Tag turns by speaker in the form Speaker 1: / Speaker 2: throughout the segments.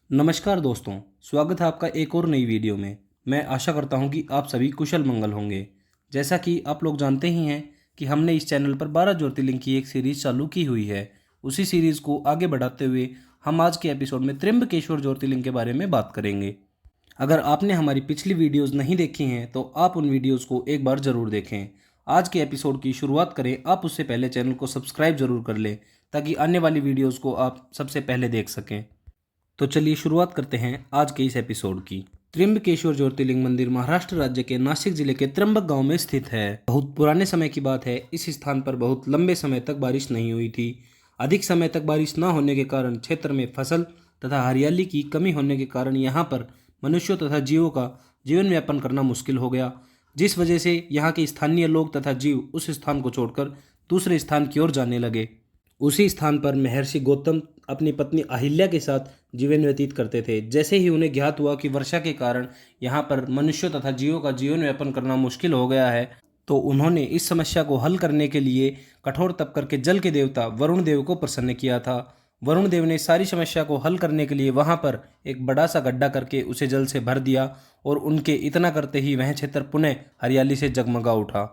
Speaker 1: नमस्कार दोस्तों, स्वागत है आपका एक और नई वीडियो में। मैं आशा करता हूं कि आप सभी कुशल मंगल होंगे। जैसा कि आप लोग जानते ही हैं कि हमने इस चैनल पर 12 ज्योतिर्लिंग की एक सीरीज़ चालू की हुई है। उसी सीरीज़ को आगे बढ़ाते हुए हम आज के एपिसोड में त्र्यंबकेश्वर ज्योतिर्लिंग के बारे में बात करेंगे। अगर आपने हमारी पिछली वीडियोज़ नहीं देखी हैं तो आप उन वीडियोज़ को एक बार ज़रूर देखें। आज के एपिसोड की शुरुआत करें, आप उससे पहले चैनल को सब्सक्राइब ज़रूर कर लें ताकि आने वाली वीडियोज़ को आप सबसे पहले देख सकें। तो चलिए शुरुआत करते हैं आज के इस एपिसोड की। त्र्यंबकेश्वर ज्योतिर्लिंग मंदिर महाराष्ट्र राज्य के नासिक जिले के त्र्यंबक गांव में स्थित है। बहुत पुराने समय की बात है। इस स्थान पर बहुत लंबे समय तक बारिश नहीं हुई थी। अधिक समय तक बारिश न होने के कारण क्षेत्र में फसल तथा हरियाली की कमी होने के कारण यहाँ पर मनुष्यों तथा जीवों का जीवन यापन करना मुश्किल हो गया, जिस वजह से यहाँ के स्थानीय लोग तथा जीव उस स्थान को छोड़कर दूसरे स्थान की ओर जाने लगे। उसी स्थान पर महर्षि गौतम अपनी पत्नी अहिल्या के साथ जीवन व्यतीत करते थे। जैसे ही उन्हें ज्ञात हुआ कि वर्षा के कारण यहाँ पर मनुष्यों तथा जीवों का जीवन यापन करना मुश्किल हो गया है, तो उन्होंने इस समस्या को हल करने के लिए कठोर तप करके जल के देवता वरुण देव को प्रसन्न किया था। वरुण देव ने सारी समस्या को हल करने के लिए वहाँ पर एक बड़ा सा गड्ढा करके उसे जल से भर दिया और उनके इतना करते ही वह क्षेत्र पुनः हरियाली से जगमगा उठा।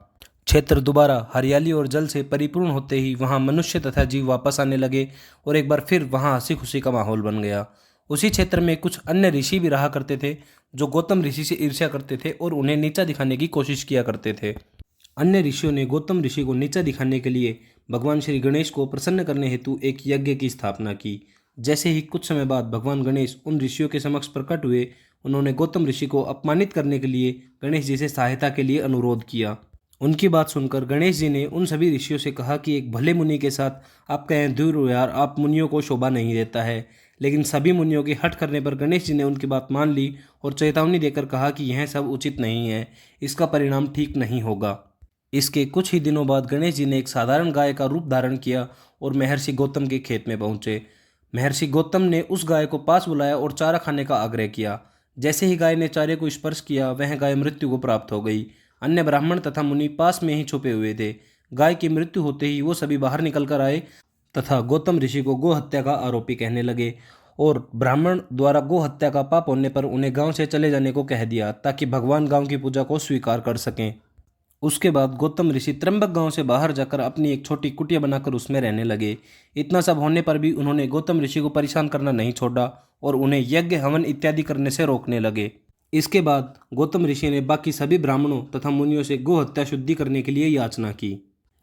Speaker 1: क्षेत्र दोबारा हरियाली और जल से परिपूर्ण होते ही वहां मनुष्य तथा जीव वापस आने लगे और एक बार फिर वहां हंसी खुशी का माहौल बन गया। उसी क्षेत्र में कुछ अन्य ऋषि भी रहा करते थे जो गौतम ऋषि से ईर्ष्या करते थे और उन्हें नीचा दिखाने की कोशिश किया करते थे। अन्य ऋषियों ने गौतम ऋषि को नीचा दिखाने के लिए भगवान श्री गणेश को प्रसन्न करने हेतु एक यज्ञ की स्थापना की। जैसे ही कुछ समय बाद भगवान गणेश उन ऋषियों के समक्ष प्रकट हुए, उन्होंने गौतम ऋषि को अपमानित करने के लिए गणेश जी से सहायता के लिए अनुरोध किया। उनकी बात सुनकर गणेश जी ने उन सभी ऋषियों से कहा कि एक भले मुनि के साथ आप कहें दूर हो यार, आप मुनियों को शोभा नहीं देता है। लेकिन सभी मुनियों के हट करने पर गणेश जी ने उनकी बात मान ली और चेतावनी देकर कहा कि यह सब उचित नहीं है, इसका परिणाम ठीक नहीं होगा। इसके कुछ ही दिनों बाद गणेश जी ने एक साधारण गाय का रूप धारण किया और महर्षि गौतम के खेत में पहुंचे। महर्षि गौतम ने उस गाय को पास बुलाया और चारा खाने का आग्रह किया। जैसे ही गाय ने चारे को स्पर्श किया, वह गाय मृत्यु को प्राप्त हो गई। अन्य ब्राह्मण तथा मुनि पास में ही छुपे हुए थे। गाय की मृत्यु होते ही वो सभी बाहर निकल कर आए तथा गौतम ऋषि को गो हत्या का आरोपी कहने लगे और ब्राह्मण द्वारा गो हत्या का पाप होने पर उन्हें गांव से चले जाने को कह दिया ताकि भगवान गांव की पूजा को स्वीकार कर सकें। उसके बाद गौतम ऋषि त्र्यंबक गांव से बाहर जाकर अपनी एक छोटी कुटिया बनाकर उसमें रहने लगे। इतना सब होने पर भी उन्होंने गौतम ऋषि को परेशान करना नहीं छोड़ा और उन्हें यज्ञ हवन इत्यादि करने से रोकने लगे। इसके बाद गौतम ऋषि ने बाकी सभी ब्राह्मणों तथा मुनियों से गो हत्या शुद्धि करने के लिए याचना की।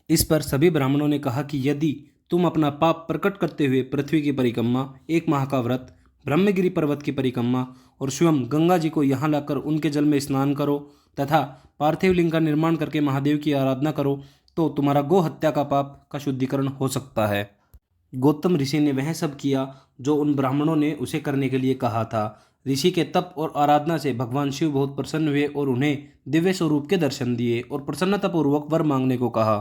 Speaker 1: इस पर सभी ब्राह्मणों ने कहा कि यदि तुम अपना पाप प्रकट करते हुए पृथ्वी की परिक्रमा, एक माह का व्रत, ब्रह्मगिरि पर्वत की परिक्रमा और स्वयं गंगा जी को यहाँ लाकर उनके जल में स्नान करो तथा पार्थिव लिंग का निर्माण करके महादेव की आराधना करो, तो तुम्हारा गो हत्या का पाप का शुद्धिकरण हो सकता है। गौतम ऋषि ने वह सब किया जो उन ब्राह्मणों ने उसे करने के लिए कहा था। ऋषि के तप और आराधना से भगवान शिव बहुत प्रसन्न हुए और उन्हें दिव्य स्वरूप के दर्शन दिए और प्रसन्नतापूर्वक वर मांगने को कहा।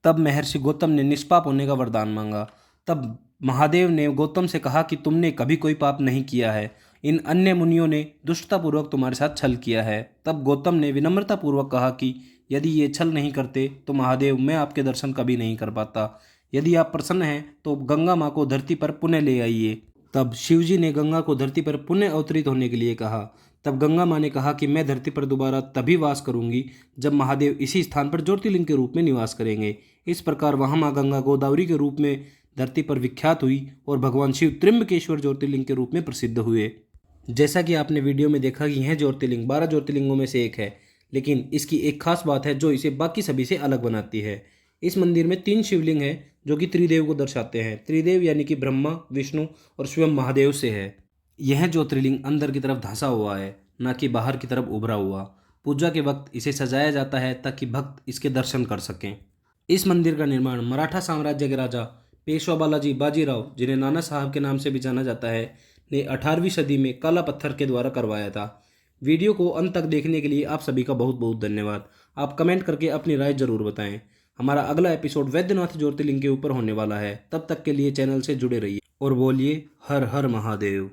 Speaker 1: तब महर्षि गौतम ने निष्पाप होने का वरदान मांगा। तब महादेव ने गौतम से कहा कि तुमने कभी कोई पाप नहीं किया है, इन अन्य मुनियों ने दुष्टतापूर्वक तुम्हारे साथ छल किया है। तब गौतम ने विनम्रतापूर्वक कहा कि यदि ये छल नहीं करते तो महादेव, मैं आपके दर्शन कभी नहीं कर पाता। यदि आप प्रसन्न हैं तो गंगा माँ को धरती पर पुनः ले आइए। तब शिवजी ने गंगा को धरती पर पुनः अवतरित होने के लिए कहा। तब गंगा माँ ने कहा कि मैं धरती पर दोबारा तभी वास करूंगी जब महादेव इसी स्थान पर ज्योतिर्लिंग के रूप में निवास करेंगे। इस प्रकार वहाँ माँ गंगा गोदावरी के रूप में धरती पर विख्यात हुई और भगवान शिव त्र्यंबकेश्वर ज्योतिर्लिंग के रूप में प्रसिद्ध हुए। जैसा कि आपने वीडियो में देखा कि यह ज्योतिर्लिंग 12 ज्योतिर्लिंगों में से एक है, लेकिन इसकी एक खास बात है जो इसे बाकी सभी से अलग बनाती है। इस मंदिर में 3 शिवलिंग हैं जो कि त्रिदेव को दर्शाते हैं। त्रिदेव यानी कि ब्रह्मा, विष्णु और स्वयं महादेव से है। यह ज्योतिर्लिंग अंदर की तरफ धंसा हुआ है, न कि बाहर की तरफ उभरा हुआ। पूजा के वक्त इसे सजाया जाता है ताकि भक्त इसके दर्शन कर सकें। इस मंदिर का निर्माण मराठा साम्राज्य के राजा पेशवा बालाजी बाजीराव, जिन्हें नाना साहब के नाम से भी जाना जाता है, ने 18वीं सदी में काला पत्थर के द्वारा करवाया था। वीडियो को अंत तक देखने के लिए आप सभी का बहुत बहुत धन्यवाद। आप कमेंट करके अपनी राय जरूर बताएं। हमारा अगला एपिसोड वैद्यनाथ ज्योतिर्लिंग के ऊपर होने वाला है। तब तक के लिए चैनल से जुड़े रहिए और बोलिए हर हर महादेव।